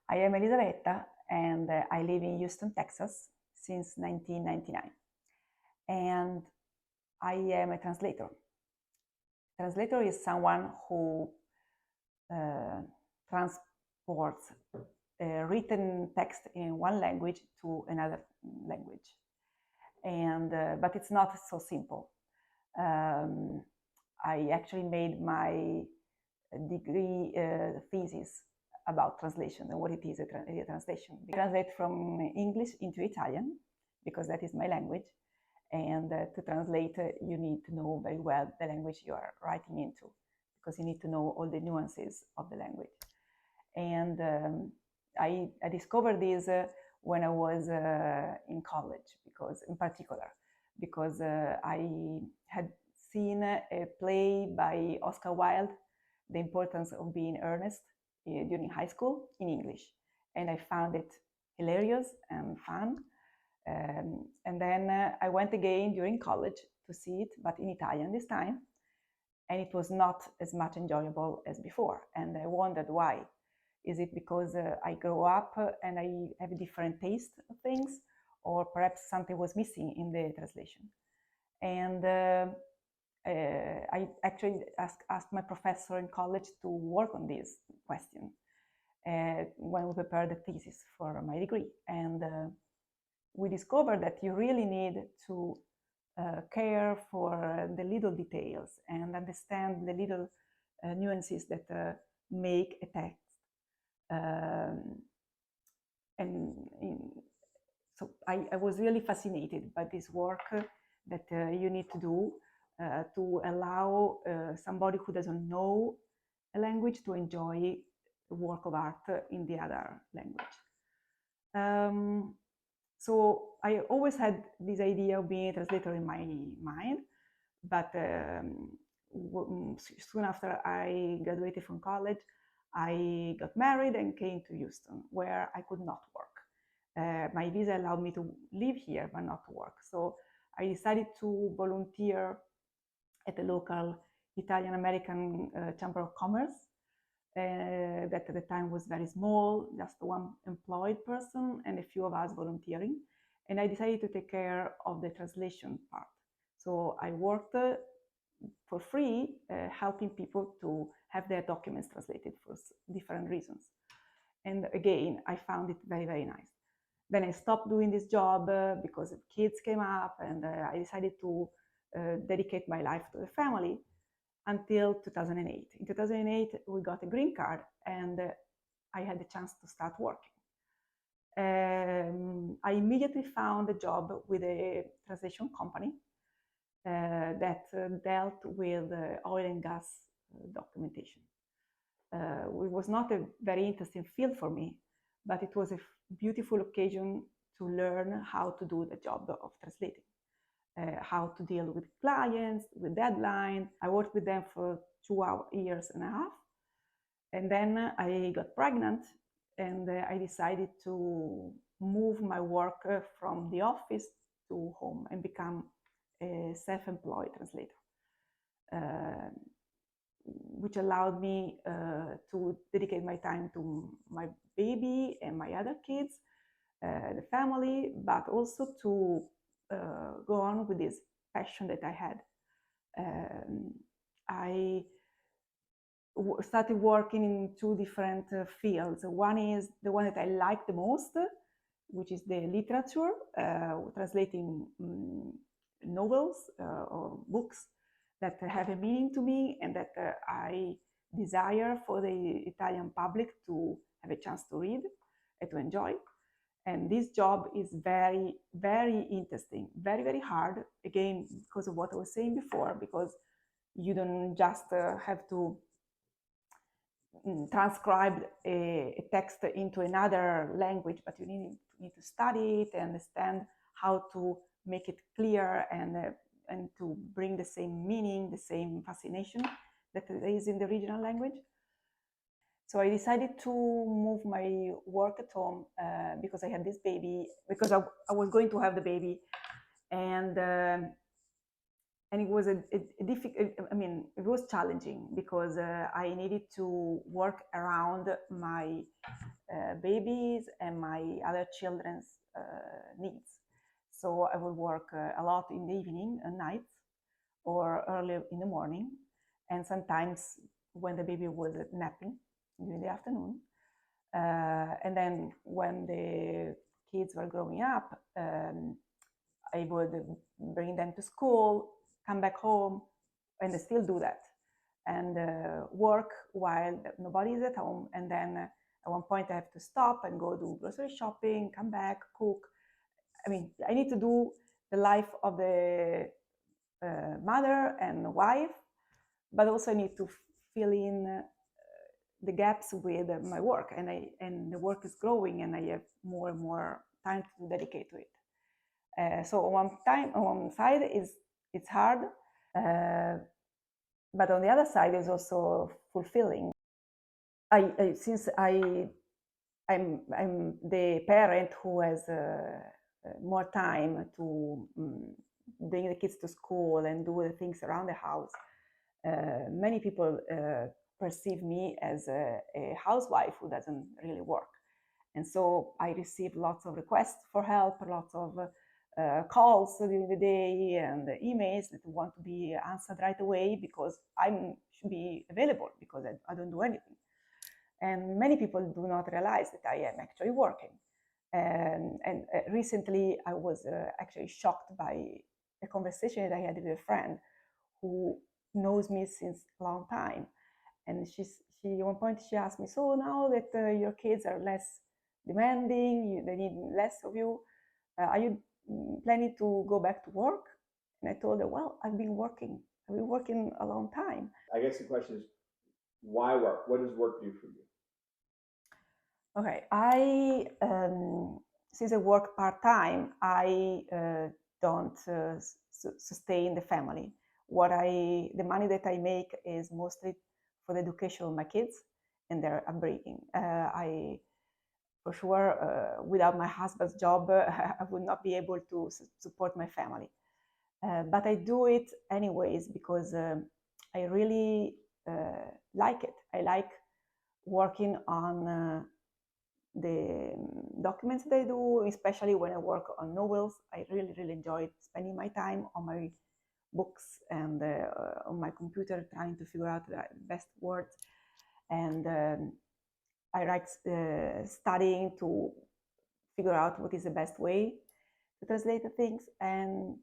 I am Elisabetta, and I live in Houston, Texas since 1999. And I am a translator. Translator is someone who transports written text in one language to another language. But it's not so simple. I actually made my degree thesis about translation and what it is a translation. I translate from English into Italian because that is my language. And to translate, you need to know very well the language you are writing into, because you need to know all the nuances of the language. And I discovered this when I was in college, because I had seen a play by Oscar Wilde, The Importance of Being Earnest, during high school in English. And I found it hilarious and fun. And then I went again during college to see it, but in Italian this time. And it was not as much enjoyable as before. And I wondered why. Is it because I grew up and I have a different taste of things? Or perhaps something was missing in the translation? And I actually asked my professor in college to work on this question when we prepared the thesis for my degree. And we discovered that you really need to care for the little details and understand the little nuances that make a text. So I was really fascinated by this work that you need to do to allow somebody who doesn't know a language to enjoy a work of art in the other language. So I always had this idea of being a translator in my mind, but soon after I graduated from college, I got married and came to Houston, where I could not work. My visa allowed me to live here, but not to work. So I decided to volunteer at the local Italian-American Chamber of Commerce, that at the time was very small, just one employed person and a few of us volunteering. And I decided to take care of the translation part. So I worked for free, helping people to have their documents translated for different reasons. And again, I found it very, very nice. Then I stopped doing this job because kids came up, and I decided to dedicate my life to the family until 2008. In 2008, we got a green card, and I had the chance to start working. I immediately found a job with a translation company that dealt with oil and gas documentation. It was not a very interesting field for me, but it was a beautiful occasion to learn how to do the job of translating. How to deal with clients, with deadlines. I worked with them for 2 years and a half. And then I got pregnant, and I decided to move my work from the office to home and become a self-employed translator, which allowed me to dedicate my time to my baby and my other kids, the family, but also to go on with this passion that I had. I started working in two different fields. One is the one that I like the most, which is the literature, translating novels or books that have a meaning to me and that I desire for the Italian public to have a chance to read and to enjoy. And this job is very, very interesting, very, very hard, again, because of what I was saying before, because you don't just have to transcribe a text into another language, but you need to study it and understand how to make it clear and to bring the same meaning, the same fascination that there is in the original language. So I decided to move my work at home because I had this baby, because I was going to have the baby, and it was a difficult. I mean, it was challenging because I needed to work around my babies and my other children's needs. So I would work a lot in the evening and nights or early in the morning, and sometimes when the baby was napping during the afternoon. And then when the kids were growing up, I would bring them to school, come back home, and I still do that, and work while nobody is at home. And then at one point I have to stop and go do grocery shopping, come back, cook. I mean, I need to do the life of the mother and wife, but also I need to fill in the gaps with my work, and the work is growing, and I have more and more time to dedicate to it. So on one side it's hard, but on the other side is also fulfilling. Since I'm the parent who has more time to bring the kids to school and do the things around the house. Many people perceive me as a housewife who doesn't really work. And so I receive lots of requests for help, lots of calls during the day and emails that want to be answered right away because I should be available because I don't do anything. And many people do not realize that I am actually working. And recently I was actually shocked by a conversation that I had with a friend who knows me since a long time. And she at one point she asked me, so now that your kids are less demanding, they need less of you, are you planning to go back to work? And I told her, well, I've been working a long time. I guess the question is, why work? What does work do for you? Okay, since I work part-time, I don't sustain the family. The money that I make is mostly for the education of my kids and their upbringing. For sure, without my husband's job, I would not be able to support my family. But I do it anyways because I really like it. I like working on the documents that I do, especially when I work on novels. I really, really enjoy spending my time on my books and on my computer trying to figure out the best words. And I write studying to figure out what is the best way to translate the things. And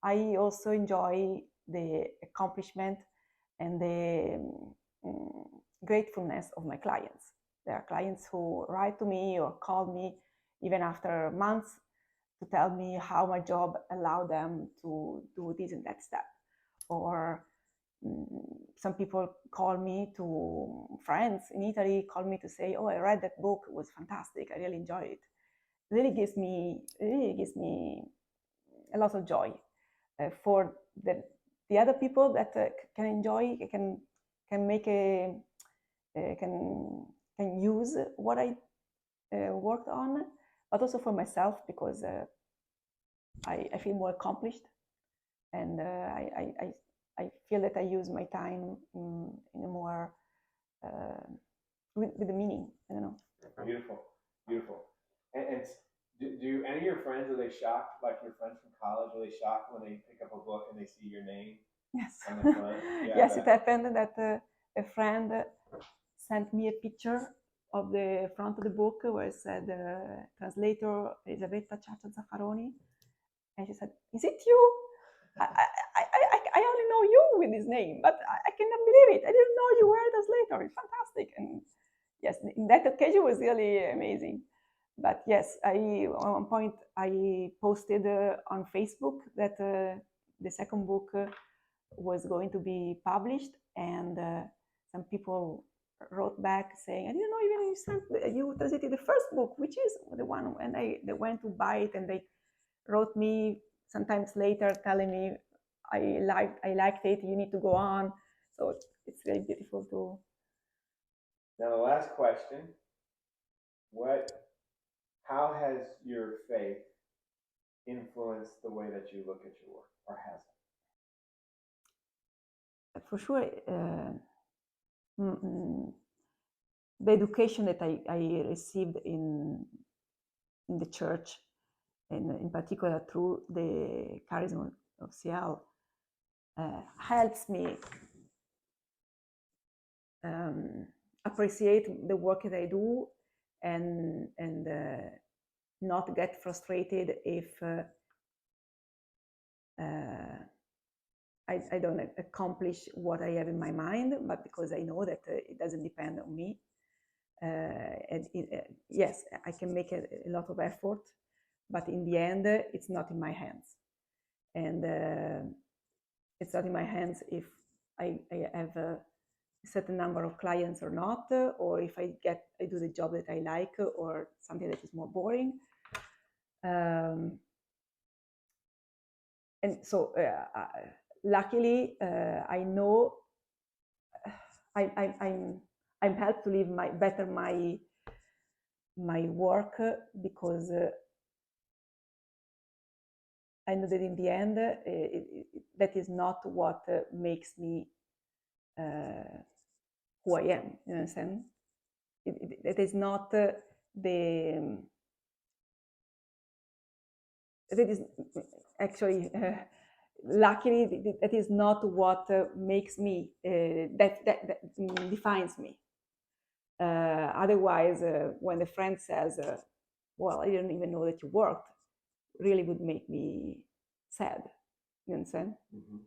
I also enjoy the accomplishment and the gratefulness of my clients. There are clients who write to me or call me even after months to tell me how my job allowed them to do this and that step. Or some people call me, to friends in Italy call me to say, oh, I read that book, it was fantastic, I really enjoyed it. It really gives me a lot of joy. For the other people that can enjoy, can make a can use what I worked on, but also for myself because I feel more accomplished, and I feel that I use my time in a more with the meaning. I don't know. Beautiful, beautiful. And do any of your friends, are they shocked, like your friends from college, are they shocked when they pick up a book and they see your name Yes. on the front? Yeah, yes, it happened that a friend sent me a picture of the front of the book where it said translator Elisabetta Zaffaroni, and she said, "Is it you? I only know you with this name, but I cannot believe it. I didn't know you were a translator. It's fantastic." And yes, in that occasion was really amazing. But yes, at one point I posted on Facebook that the second book was going to be published, and some people wrote back saying, "I didn't know even you translated the first book, which is the one." And they went to buy it, and they wrote me sometimes later telling me, I liked it. You need to go on." So it's very beautiful to. Now, the last question: how has your faith influenced the way that you look at your work, or has it? For sure, the education that I received in the church, and in particular through the charism of CL, helps me appreciate the work that I do, and not get frustrated if I don't accomplish what I have in my mind, but because I know that it doesn't depend on me. Yes, I can make a lot of effort, but in the end, it's not in my hands. And it's not in my hands if I have a certain number of clients or not, or if I do the job that I like, or something that is more boring. And so, luckily, I know I'm helped to live my work, because I know that in the end, that is not what makes me who I am. You understand? It is not the. That is actually, luckily, that is not what makes me. That defines me. Otherwise, when a friend says, "Well, I didn't even know that you worked," really would make me sad. You understand? Mm-hmm.